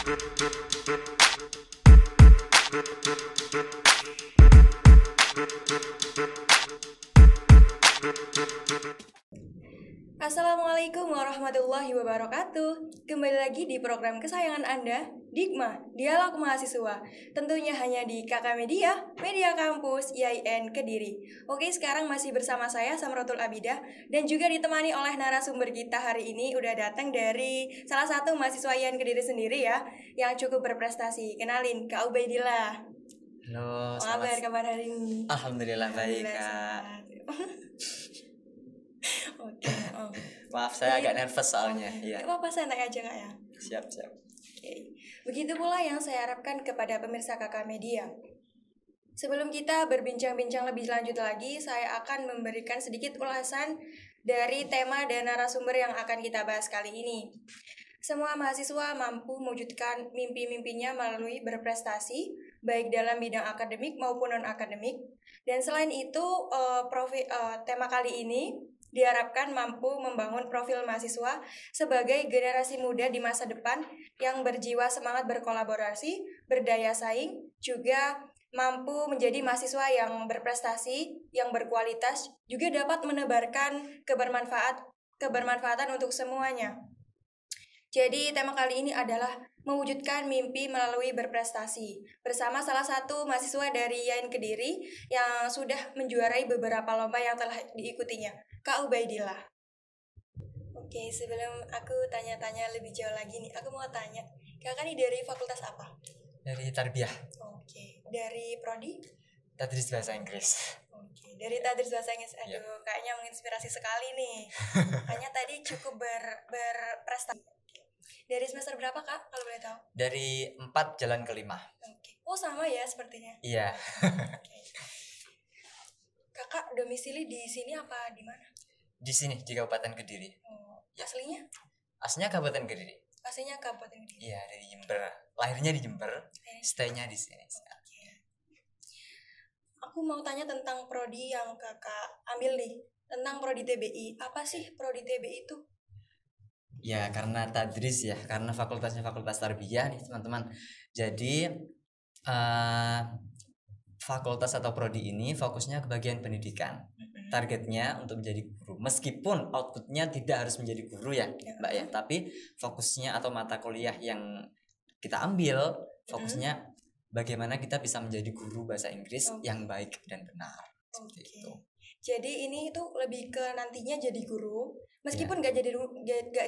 Assalamualaikum warahmatullahi wabarakatuh. Kembali lagi di program kesayangan Anda, Dikma, Dialog Mahasiswa. Tentunya hanya di KK Media, Media Kampus IAIN Kediri. Oke, sekarang masih bersama saya Samratul Abidah dan juga ditemani oleh narasumber kita hari ini udah datang dari salah satu mahasiswa IAIN Kediri sendiri ya, yang cukup berprestasi. Kenalin, Kak Ubaidillah. Halo, Apa kabar hari ini? Alhamdulillah baik, Kak. Oke, Maaf saya agak nervous soalnya. Iya. Apa santai aja Kak ya. Siap. Oke. Begitu pula yang saya harapkan kepada pemirsa KK Media. Sebelum kita berbincang-bincang lebih lanjut lagi, saya akan memberikan sedikit ulasan dari tema dan narasumber yang akan kita bahas kali ini. Semua mahasiswa mampu mewujudkan mimpi-mimpinya melalui berprestasi, baik dalam bidang akademik maupun non-akademik. Dan selain itu, tema kali ini diharapkan mampu membangun profil mahasiswa sebagai generasi muda di masa depan yang berjiwa semangat berkolaborasi, berdaya saing, juga mampu menjadi mahasiswa yang berprestasi, yang berkualitas, juga dapat menebarkan kebermanfaatan untuk semuanya. Jadi tema kali ini adalah mewujudkan mimpi melalui berprestasi bersama salah satu mahasiswa dari IAIN Kediri yang sudah menjuarai beberapa lomba yang telah diikutinya, Kak Ubaidillah. Oke, sebelum aku tanya-tanya lebih jauh lagi nih, aku mau tanya, Kakak nih dari fakultas apa? Dari Tarbiyah. Oke, dari prodi? Tadris Bahasa Inggris. Oke, dari Tadris Bahasa Inggris. Aduh, kayaknya menginspirasi sekali nih. Kayaknya tadi cukup berprestasi. Dari semester berapa Kak, kalau boleh tahu? Dari 4 jalan ke 5. Oke. Oh sama ya sepertinya. Iya. Oke. Kakak domisili di sini apa di mana? Di sini di Kabupaten Kediri. Oh, aslinya? Aslinya Kabupaten Kediri. Aslinya Kabupaten Kediri. Iya, dari Jember. Lahirnya di Jember, stay-nya di sini. Oke. Aku mau tanya tentang prodi yang Kakak ambil nih, tentang prodi TBI. Apa sih prodi TBI itu? Ya, karena Tadris ya, karena fakultasnya fakultas Tarbiyah nih teman-teman. Jadi fakultas atau prodi ini fokusnya ke bagian pendidikan. Targetnya untuk menjadi guru, meskipun outputnya tidak harus menjadi guru ya Mbak ya, tapi fokusnya atau mata kuliah yang kita ambil fokusnya bagaimana kita bisa menjadi guru bahasa Inggris yang baik dan benar. Seperti itu. Jadi ini tuh lebih ke nantinya jadi guru, meskipun nggak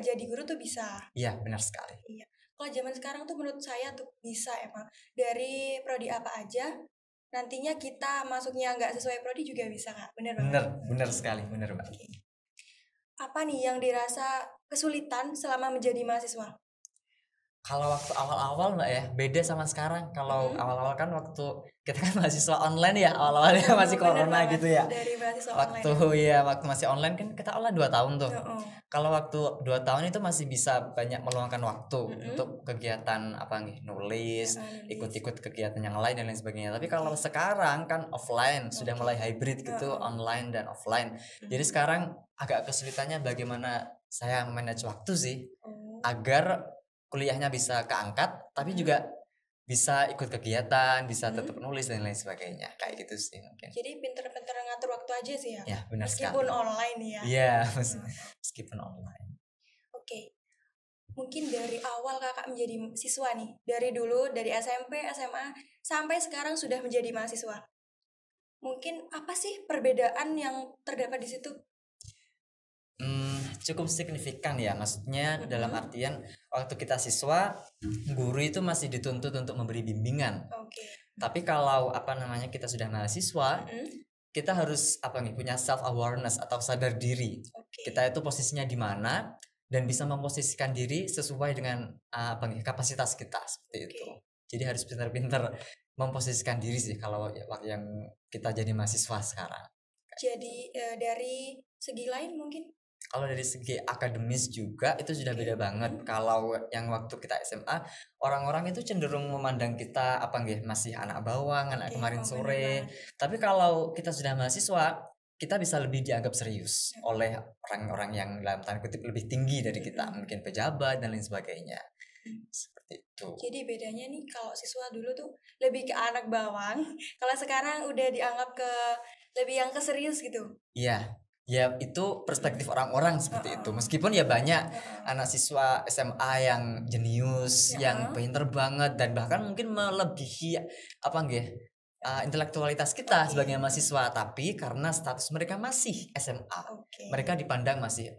jadi guru tuh bisa. Iya, benar sekali. Iya. Kalau zaman sekarang tuh menurut saya tuh bisa emang dari prodi apa aja, nantinya kita masuknya nggak sesuai prodi juga bisa Kak. Benar sekali, benar Mbak. Apa nih yang dirasa kesulitan selama menjadi mahasiswa? Kalau waktu awal-awal Mbak ya, beda sama sekarang. Kalau awal-awal kan waktu kita kan mahasiswa online ya, awal-awalnya masih corona gitu ya. Dari mahasiswa waktu online. Waktu masih online kan kita online 2 tahun tuh. Kalau waktu 2 tahun itu masih bisa banyak meluangkan waktu untuk kegiatan nulis, ikut-ikut kegiatan yang lain dan lain sebagainya. Tapi kalau sekarang kan offline, sudah mulai hybrid gitu, online dan offline. Jadi sekarang agak kesulitannya bagaimana saya manage waktu sih agar kuliahnya bisa keangkat tapi juga bisa ikut kegiatan, bisa tetap nulis dan lain sebagainya. Kayak gitu sih mungkin. Jadi pinter-pinter ngatur waktu aja sih ya. Ya, benar meskipun sekali. Online ya. Iya, meskipun online. Oke. Mungkin dari awal Kakak menjadi siswa nih, dari dulu dari SMP, SMA sampai sekarang sudah menjadi mahasiswa. Mungkin apa sih perbedaan yang terdapat di situ? Cukup signifikan ya, maksudnya dalam artian waktu kita siswa, guru itu masih dituntut untuk memberi bimbingan. Tapi kalau kita sudah mahasiswa, kita harus punya self awareness atau sadar diri. Kita itu posisinya di mana dan bisa memposisikan diri sesuai dengan kapasitas kita seperti itu. Jadi harus pintar-pintar memposisikan diri sih kalau yang kita jadi mahasiswa sekarang. Jadi dari segi lain mungkin? Kalau dari segi akademis juga itu sudah beda banget. Kalau yang waktu kita SMA, orang-orang itu cenderung memandang kita masih anak bawang, anak kemarin sore. Tapi kalau kita sudah mahasiswa, kita bisa lebih dianggap serius oleh orang-orang yang dalam tanda kutip lebih tinggi dari kita, mungkin pejabat dan lain sebagainya. Seperti itu. Jadi bedanya nih kalau siswa dulu tuh lebih ke anak bawang, kalau sekarang udah dianggap ke lebih yang ke serius gitu. Iya. Ya itu perspektif orang-orang seperti itu. Meskipun ya banyak anak siswa SMA yang jenius, yang pinter banget dan bahkan mungkin melebihi apa nggih intelektualitas kita sebagai mahasiswa, tapi karena status mereka masih SMA, mereka dipandang masih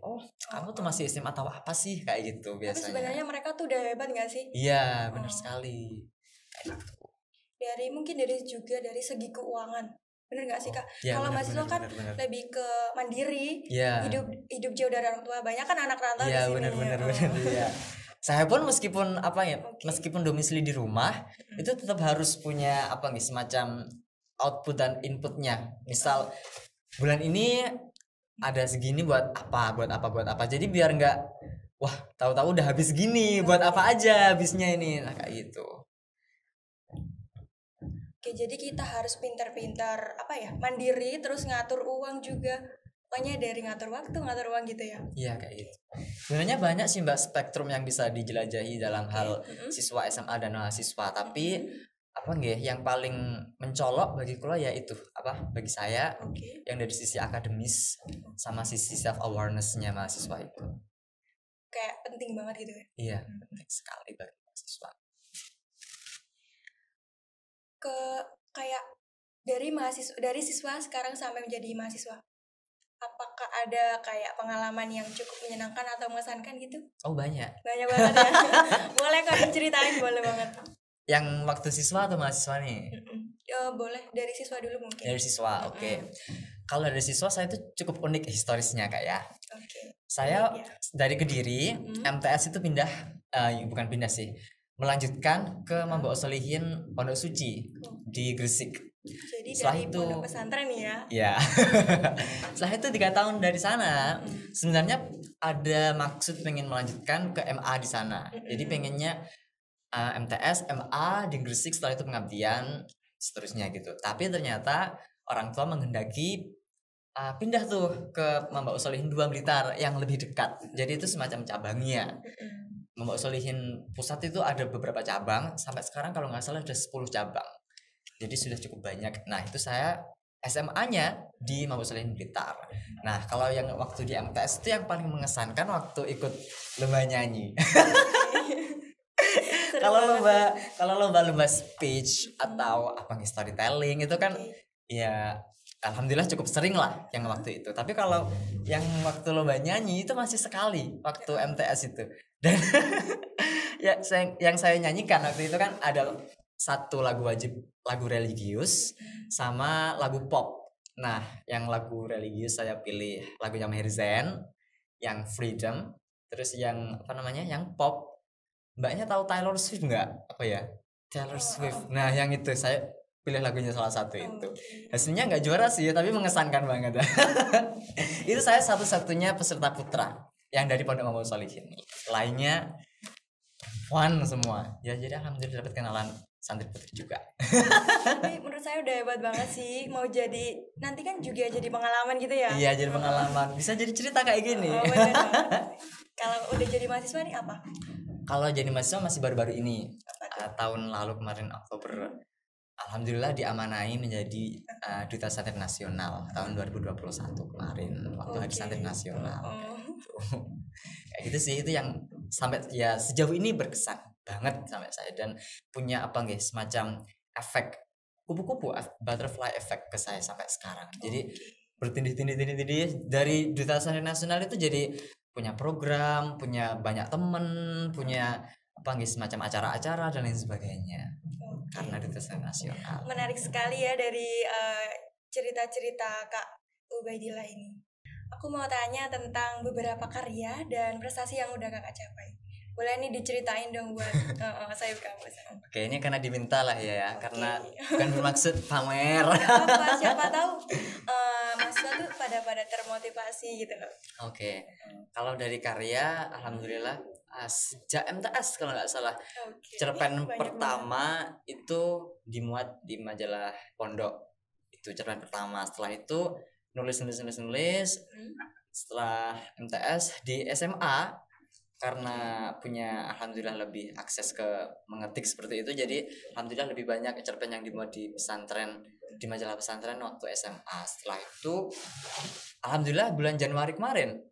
kamu tuh masih SMA tahu apa sih kayak gitu biasanya. Tapi sebenarnya mereka tuh udah hebat nggak sih? Iya benar sekali. Dari segi keuangan, bener nggak sih Kak? Kalau mahasiswa kan lebih ke mandiri, hidup jauh dari orang tua, banyak kan anak rantau di sini. Benar. Iya. Saya pun meskipun meskipun domisili di rumah itu tetap harus punya semacam output dan inputnya. Misal bulan ini ada segini buat apa. Jadi biar nggak tahu-tahu udah habis gini, buat apa aja habisnya ini. Nah kayak gitu. Oke, jadi kita harus pintar-pintar mandiri, terus ngatur uang juga. Pokoknya dari ngatur waktu, ngatur uang gitu ya. Iya kayak gitu. Sebenarnya banyak sih Mbak spektrum yang bisa dijelajahi dalam hal siswa SMA dan mahasiswa, tapi yang paling mencolok bagi kula ya itu bagi saya yang dari sisi akademis sama sisi self awareness-nya mahasiswa itu. Kayak penting banget gitu ya. Iya, penting sekali bagi mahasiswa. Kayak dari siswa sekarang sampai menjadi mahasiswa, apakah ada kayak pengalaman yang cukup menyenangkan atau mengesankan gitu? Banyak banget ya. Boleh kok diceritain, boleh banget. Yang waktu siswa atau mahasiswa nih? Boleh dari siswa dulu mungkin. Dari siswa, oke. Kalau dari siswa saya itu cukup unik historisnya Kak ya. Saya dari Kediri, MTS itu bukan pindah sih, melanjutkan ke Mamba Solihin Pondok Suci di Gresik. Jadi setelah dari pondok pesantren ya. Iya. Setelah itu 3 tahun dari sana, sebenarnya ada maksud pengen melanjutkan ke MA di sana. Jadi pengennya MTS, MA di Gresik, setelah itu pengabdian, seterusnya gitu. Tapi ternyata orang tua menghendaki pindah tuh ke Mamba Solihin 2 Blitar yang lebih dekat. Jadi itu semacam cabangnya. Mamba Solihin pusat itu ada beberapa cabang, sampai sekarang kalau nggak salah ada 10 cabang. Jadi sudah cukup banyak. Nah itu saya SMA-nya di Mamba Solihin Blitar. Nah kalau yang waktu di MTS itu yang paling mengesankan waktu ikut lomba nyanyi. Kalau lomba speech atau storytelling itu kan ya alhamdulillah cukup sering lah yang waktu itu. Tapi kalau yang waktu lomba nyanyi itu masih sekali waktu MTS itu. Dan yang saya nyanyikan waktu itu kan ada satu lagu wajib, lagu religius sama lagu pop. Nah, yang lagu religius saya pilih lagunya Maher Zain yang Freedom, terus yang yang pop. Mbaknya tahu Taylor Swift nggak? Taylor Swift. Nah, yang itu saya pilih lagunya salah satu itu. Hasilnya nggak juara sih, tapi mengesankan banget. Itu saya satu-satunya peserta putra yang dari Pondok Mamba Solihin. Lainnya fun semua. Ya jadi alhamdulillah dapat kenalan santri putri juga. Tapi menurut saya udah hebat banget sih. Mau jadi nanti kan juga jadi pengalaman gitu ya. Iya, jadi pengalaman. Bisa jadi cerita kayak gini. Kalau udah jadi mahasiswa nih apa? Kalau jadi mahasiswa masih baru-baru ini. Tahun lalu kemarin Oktober, alhamdulillah diamanai menjadi Duta Santri Nasional tahun 2021 kemarin waktu Hari Santri Nasional. Kayak gitu sih, itu yang sampai ya sejauh ini berkesan banget sampai saya, dan punya semacam efek kupu-kupu, butterfly effect ke saya sampai sekarang. Jadi bertindih-tindih dari Duta Santri Nasional itu jadi punya program, punya banyak temen, punya semacam acara-acara dan lain sebagainya. Karena Duta Santri Nasional. Menarik sekali ya dari cerita-cerita Kak Ubaidillah ini. Aku mau tanya tentang beberapa karya dan prestasi yang udah Kakak capai. Boleh nih diceritain dong buat saya kamu. Oke, ini karena diminta lah ya, karena bukan bermaksud pamer. Siapa tahu mahasiswa tuh pada termotivasi gitu loh. Oke. Kalau dari karya, alhamdulillah sejak MTS kalau nggak salah, cerpen pertama itu dimuat di majalah Pondok. Itu cerpen pertama. Setelah itu nulis. Setelah MTS di SMA karena punya alhamdulillah lebih akses ke mengetik seperti itu, jadi alhamdulillah lebih banyak cerpen yang dimuat di pesantren, di majalah pesantren waktu SMA. Setelah itu alhamdulillah bulan Januari kemarin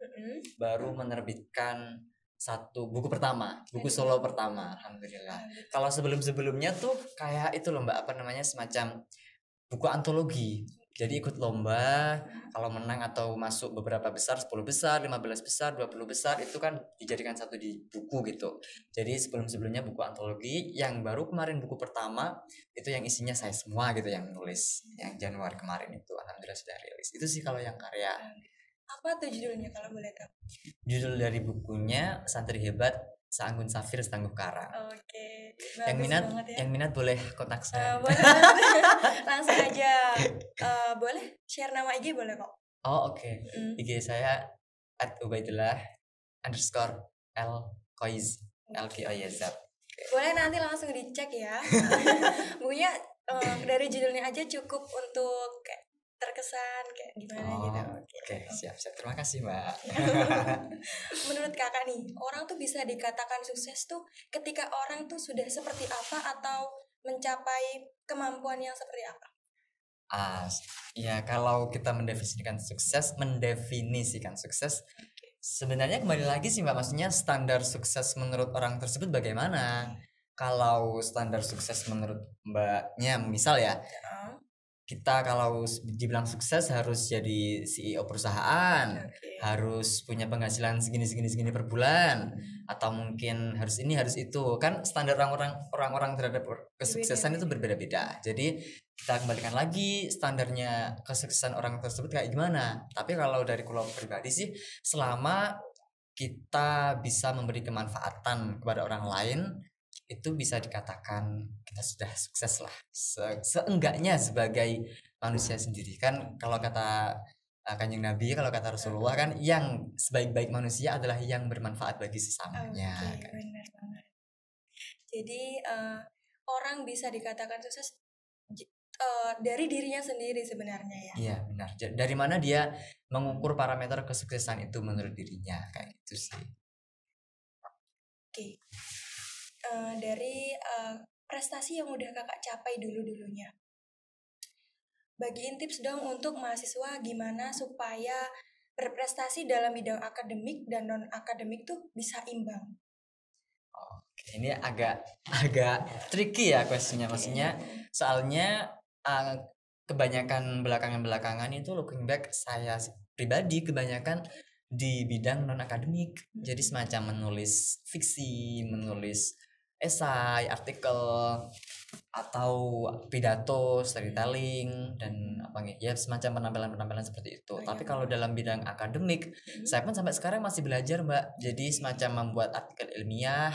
baru menerbitkan satu buku pertama, buku solo pertama, alhamdulillah. Kalau sebelumnya tuh kayak itu loh Mbak, apa namanya, semacam buku antologi. Jadi ikut lomba, kalau menang atau masuk beberapa besar, 10 besar, 15 besar, 20 besar, itu kan dijadikan satu di buku gitu. Jadi sebelumnya buku antologi, yang baru kemarin buku pertama, itu yang isinya saya semua gitu yang nulis. Yang Januari kemarin itu alhamdulillah sudah rilis. Itu sih kalau yang karya. Apa tuh judulnya kalau boleh tahu? Judul dari bukunya Santri Hebat Seanggun Safir Setangguh Karang. Oke. Yang minat boleh kontak saya. Boleh langsung aja. Boleh share nama IG boleh kok. Oh oke. IG saya @ubaidillah_l_koiz LKOYZ. Boleh nanti langsung dicek ya. Bukunya dari judulnya aja cukup untuk kayak terkesan kayak gimana gitu. Oke, siap. Terima kasih, Mbak. Menurut kakak nih, orang tuh bisa dikatakan sukses tuh ketika orang tuh sudah seperti apa atau mencapai kemampuan yang seperti apa? Ya kalau kita mendefinisikan sukses, sebenarnya kembali lagi sih Mbak, maksudnya standar sukses menurut orang tersebut bagaimana? Kalau standar sukses menurut Mbaknya, misal ya, kita kalau dibilang sukses harus jadi CEO perusahaan, harus punya penghasilan segini per bulan, atau mungkin harus ini harus itu, kan standar orang-orang terhadap kesuksesan itu berbeda-beda. Jadi kita kembalikan lagi standarnya kesuksesan orang tersebut kayak gimana. Tapi kalau dari kulo pribadi sih, selama kita bisa memberi kemanfaatan kepada orang lain, itu bisa dikatakan kita sudah sukses lah, seenggaknya sebagai manusia sendiri. Kan kalau kata Kanjeng Nabi, kalau kata Rasulullah kan, yang sebaik-baik manusia adalah yang bermanfaat bagi sesamanya. Benar banget. Jadi orang bisa dikatakan sukses dari dirinya sendiri sebenarnya ya. Iya benar. Dari mana dia mengukur parameter kesuksesan itu menurut dirinya, kayak gitu sih. Oke. Dari prestasi yang udah kakak capai dulunya, bagiin tips dong untuk mahasiswa gimana supaya berprestasi dalam bidang akademik dan non akademik tuh bisa imbang. Oke, ini agak tricky ya questionnya, maksudnya soalnya kebanyakan belakangan itu looking back, saya pribadi kebanyakan di bidang non akademik, jadi semacam menulis fiksi, menulis esai, artikel, atau pidato, storytelling, dan ya semacam penampilan seperti itu. Tapi kalau dalam bidang akademik, saya pun sampai sekarang masih belajar Mbak. Jadi semacam membuat artikel ilmiah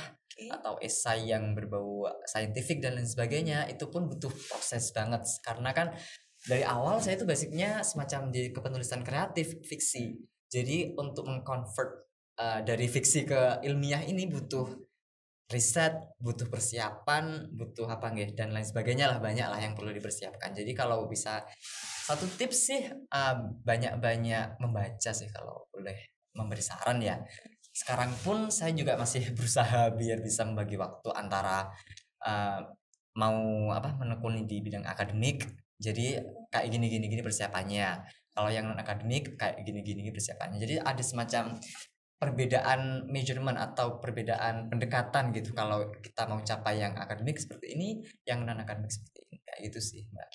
atau esai yang berbau saintifik dan lain sebagainya, itu pun butuh proses banget. Karena kan dari awal saya itu basicnya semacam di kepenulisan kreatif, fiksi. Jadi untuk mengconvert dari fiksi ke ilmiah ini butuh riset, butuh persiapan, butuh dan lain sebagainya lah, banyak lah yang perlu dipersiapkan. Jadi kalau bisa satu tips sih, banyak membaca sih kalau boleh memberi saran ya. Sekarang pun saya juga masih berusaha biar bisa membagi waktu antara mau menekuni di bidang akademik, jadi kayak gini persiapannya. Kalau yang non akademik kayak gini persiapannya. Jadi ada semacam perbedaan measurement atau perbedaan pendekatan gitu. Kalau kita mau capai yang akademik seperti ini, yang non akademik seperti ini, kayak gitu sih Mbak.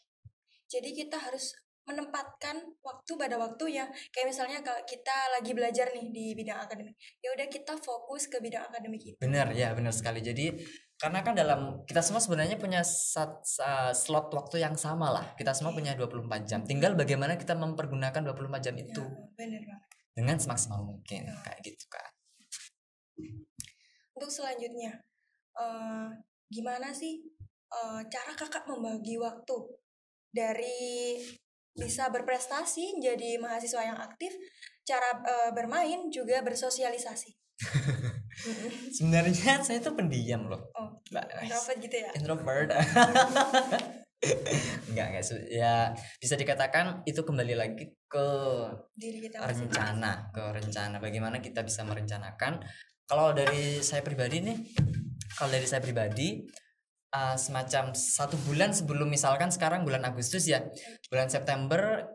Jadi kita harus menempatkan waktu pada waktu yang kayak misalnya kalau kita lagi belajar nih di bidang akademik, ya udah kita fokus ke bidang akademik itu. Benar sekali. Jadi karena kan dalam kita semua sebenarnya punya slot waktu yang sama lah. Kita semua punya 24 jam. Tinggal bagaimana kita mempergunakan 24 jam itu. Ya, benar banget. Dengan semaksimal mungkin, kayak gitu kan. Untuk selanjutnya, gimana sih cara kakak membagi waktu dari bisa berprestasi jadi mahasiswa yang aktif, cara bermain juga bersosialisasi? Sebenarnya saya tuh pendiam loh. Introvert gitu ya? Introvert. Enggak ya, bisa dikatakan itu kembali lagi ke diri kita rencana, bagaimana kita bisa merencanakan Kalau dari saya pribadi nih, semacam 1 bulan sebelum, misalkan sekarang bulan Agustus ya, bulan September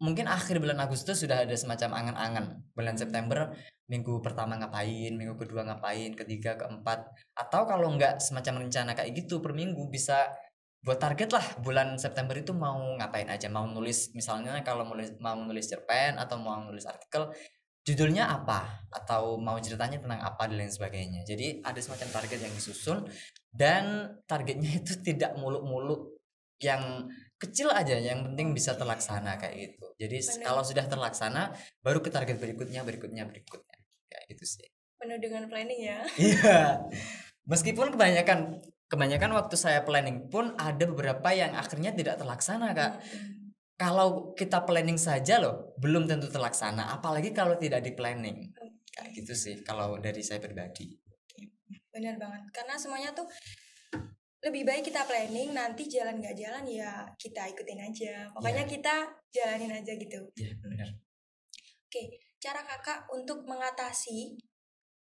mungkin akhir bulan Agustus sudah ada semacam angan-angan bulan September, minggu pertama ngapain, minggu kedua ngapain, ketiga, keempat, atau kalau enggak semacam rencana kayak gitu per minggu, bisa buat target lah bulan September itu mau ngapain aja, mau nulis misalnya, kalau mau nulis cerpen atau mau nulis artikel, judulnya apa, atau mau ceritanya tentang apa dan lain sebagainya. Jadi ada semacam target yang disusun, dan targetnya itu tidak muluk-muluk, yang kecil aja, yang penting bisa terlaksana kayak gitu. Jadi kalau sudah terlaksana baru ke target berikutnya kayak gitu sih. Penuh dengan planning ya. Iya. Meskipun kebanyakan waktu saya planning pun ada beberapa yang akhirnya tidak terlaksana, Kak. Kalau kita planning saja loh belum tentu terlaksana, apalagi kalau tidak di planning. Kayak gitu sih kalau dari saya pribadi. Benar banget, karena semuanya tuh lebih baik kita planning, nanti jalan gak jalan ya kita ikutin aja. Pokoknya kita jalanin aja gitu. Iya, benar. Oke, cara kakak untuk mengatasi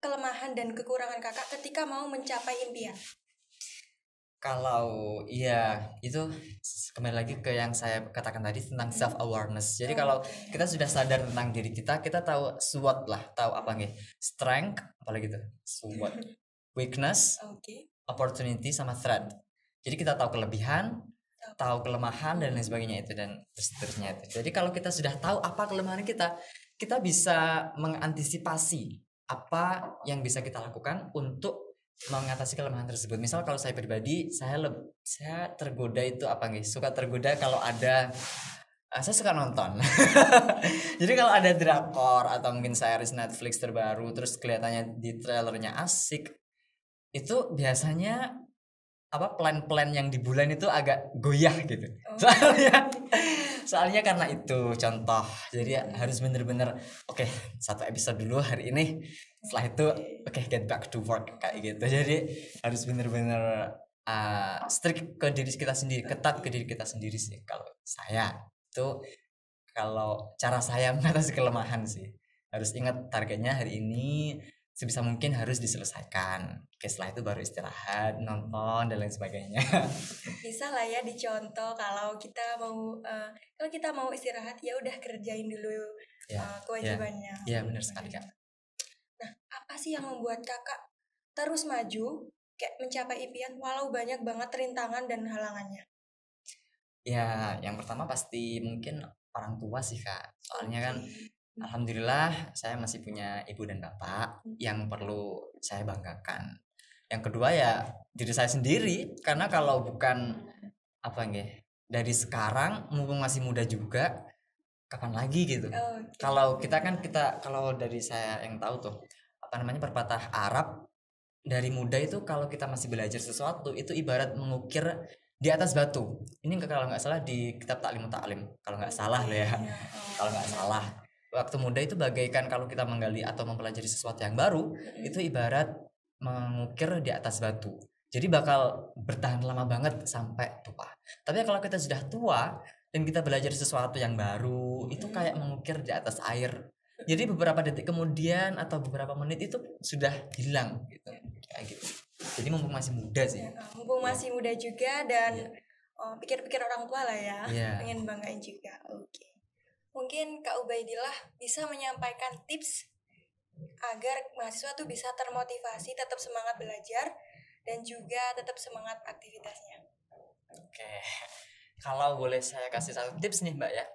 kelemahan dan kekurangan kakak ketika mau mencapai impian? Kalau iya, itu kembali lagi ke yang saya katakan tadi tentang self awareness. Jadi kalau kita sudah sadar tentang diri kita tahu SWOT lah, tahu apa nih? Strength, apalagi itu? SWOT. Weakness, opportunity, sama threat. Jadi kita tahu kelebihan, tahu kelemahan, dan lain sebagainya itu, dan seterusnya itu. Jadi kalau kita sudah tahu apa kelemahan kita bisa mengantisipasi apa yang bisa kita lakukan untuk mengatasi kelemahan tersebut. Misal kalau saya pribadi, saya tergoda itu apa nih? Suka tergoda kalau ada saya suka nonton. Jadi kalau ada drakor atau mungkin series Netflix terbaru terus kelihatannya di trailernya asik, itu biasanya plan-plan yang di bulan itu agak goyah gitu. Soalnya karena itu contoh. Jadi harus bener-bener oke, 1 episode dulu hari ini. Setelah itu get back to work kayak gitu. Jadi harus bener-bener strict ke diri kita sendiri, ketat ke diri kita sendiri sih kalau saya. Itu kalau cara saya mengatasi kelemahan sih. Harus ingat targetnya hari ini, sebisa mungkin harus diselesaikan. Oke, setelah itu baru istirahat, nonton, dan lain sebagainya. Bisa lah ya dicontoh kalau kita mau istirahat ya udah kerjain dulu kewajibannya. Iya, benar sekali, Kak. Nah, apa sih yang membuat kakak terus maju kayak mencapai impian walau banyak banget rintangan dan halangannya? Ya, yang pertama pasti mungkin orang tua sih, Kak. Soalnya kan alhamdulillah saya masih punya ibu dan bapak yang perlu saya banggakan. Yang kedua ya diri saya sendiri, karena kalau bukan dari sekarang mumpung masih muda juga, kapan lagi gitu. Kalau kalau dari saya yang tahu tuh pepatah Arab, dari muda itu kalau kita masih belajar sesuatu itu ibarat mengukir di atas batu. Ini kalau nggak salah di kitab Ta'limut Ta'lim, kalau nggak salah loh ya. Kalau nggak salah, waktu muda itu bagaikan kalau kita menggali atau mempelajari sesuatu yang baru, itu ibarat mengukir di atas batu. Jadi bakal bertahan lama banget sampai tua. Tapi kalau kita sudah tua dan kita belajar sesuatu yang baru, itu kayak mengukir di atas air. Jadi beberapa detik kemudian atau beberapa menit itu sudah hilang gitu. Kayak gitu. Jadi mumpung masih muda sih. Mumpung masih muda juga dan pikir-pikir orang tua lah ya. Pengen banggain juga. Oke. Mungkin Kak Ubaidillah bisa menyampaikan tips agar mahasiswa tuh bisa termotivasi, tetap semangat belajar dan juga tetap semangat aktivitasnya. Oke. Kalau boleh saya kasih satu tips nih, Mbak ya.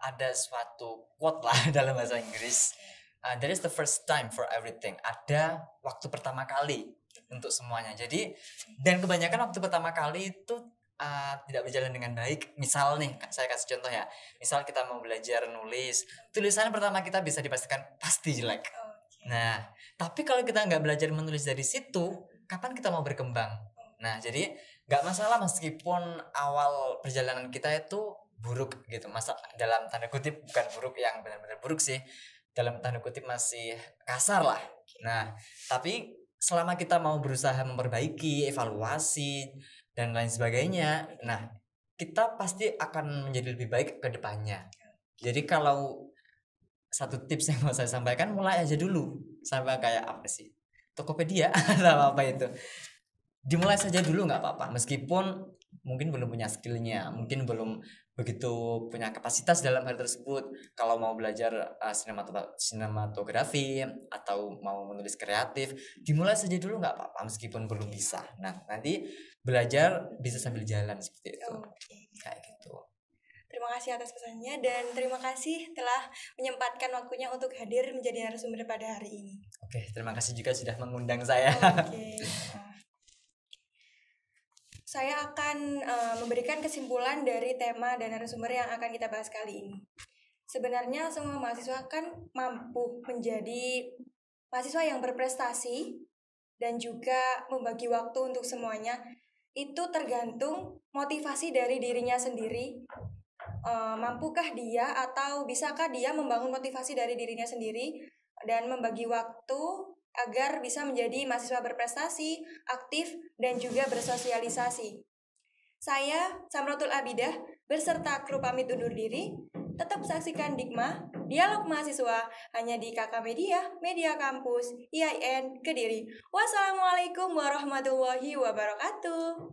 Ada suatu quote lah dalam bahasa Inggris. There is the first time for everything. Ada waktu pertama kali untuk semuanya. Jadi dan kebanyakan waktu pertama kali itu tidak berjalan dengan baik. Misal nih, saya kasih contoh ya. Misal kita mau belajar nulis, tulisan pertama kita bisa dipastikan pasti jelek. Nah, tapi kalau kita nggak belajar menulis dari situ, kapan kita mau berkembang? Nah, jadi nggak masalah meskipun awal perjalanan kita itu buruk gitu, masa dalam tanda kutip, bukan buruk yang benar-benar buruk sih, dalam tanda kutip masih kasar lah. Nah, tapi selama kita mau berusaha memperbaiki, evaluasi dan lain sebagainya, nah kita pasti akan menjadi lebih baik ke depannya. Jadi kalau satu tips yang mau saya sampaikan, mulai aja dulu. Sama kayak apa sih, Tokopedia atau apa itu, dimulai saja dulu nggak apa-apa, meskipun mungkin belum punya skillnya, mungkin belum begitu punya kapasitas dalam hal tersebut. Kalau mau belajar sinematografi atau mau menulis kreatif, dimulai saja dulu nggak apa-apa meskipun belum bisa. Nah, nanti belajar bisa sambil jalan seperti itu. Kayak gitu. Terima kasih atas pesannya dan terima kasih telah menyempatkan waktunya untuk hadir menjadi narasumber pada hari ini. Oke, terima kasih juga sudah mengundang saya. Oke. Saya akan memberikan kesimpulan dari tema dan narasumber yang akan kita bahas kali ini. Sebenarnya semua mahasiswa kan mampu menjadi mahasiswa yang berprestasi dan juga membagi waktu untuk semuanya. Itu tergantung motivasi dari dirinya sendiri. Mampukah dia atau bisakah dia membangun motivasi dari dirinya sendiri dan membagi waktu agar bisa menjadi mahasiswa berprestasi, aktif, dan juga bersosialisasi. Saya, Samrotul Abidah, beserta kru pamit undur diri. Tetap saksikan Dikma, Dialog Mahasiswa, hanya di KK Media, Media Kampus, IAIN, Kediri. Wassalamualaikum warahmatullahi wabarakatuh.